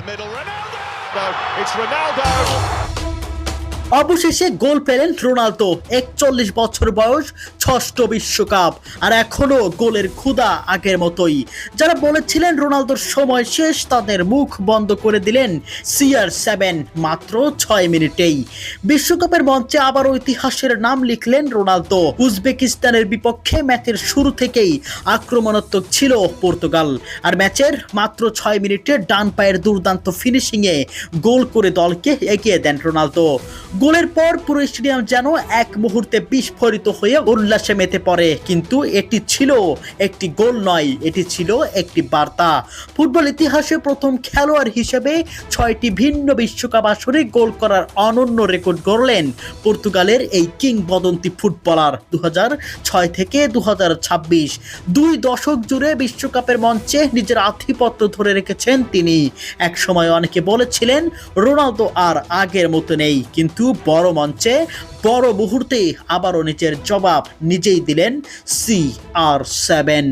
middle, Ronaldo! No, it's Ronaldo! অবশেষে গোল পেলেন Ronaldo. 41 বছর বয়স, ষষ্ঠ বিশ্বকাপ, আর এখনো গোলের ক্ষুধা আগের মতোই। যারা বলেছিলেন রোনালদোর সময় শেষ, তাদের মুখ বন্ধ করে দিলেন CR7 মাত্র 6 মিনিটেই। বিশ্বকাপের মঞ্চে আবারও ইতিহাসের নাম লিখলেন রোনালদো। উজবেকিস্তানের বিপক্ষে ম্যাচের শুরু থেকেই আক্রমণাত্মক ছিল পর্তুগাল, আর ম্যাচের মাত্র 6 মিনিটে ডান পায়ের দুর্দান্ত ফিনিশিংয়ে গোল করে দলকে এগিয়ে দেন রোনালদো। গোলের পর পুরো স্টেডিয়াম যেন এক মুহূর্তে বিস্ফোরিত হয়ে উল্লাসে মেতে পড়ে। কিন্তু এটি ছিল একটি গোল নয়, এটি ছিল একটি বার্তা। ফুটবল ইতিহাসে প্রথম খেলোয়াড় হিসেবে 6টি ভিন্ন বিশ্বকাপ আসরে গোল করার অনন্য রেকর্ড গড়লেন পর্তুগালের এই কিংবদন্তি ফুটবলার। 2006 থেকে 2026 দুই দশক জুড়ে বিশ্বকাপের মঞ্চে নিজের আধিপত্য ধরে রেখেছেন তিনি। এক সময় অনেকে বলেছিলেন রোনালদো আর আগের মতো নেই, কিন্তু বড় মঞ্চে বড় মুহূর্তে আবারও নিজের জবাব নিজেই দিলেন CR7।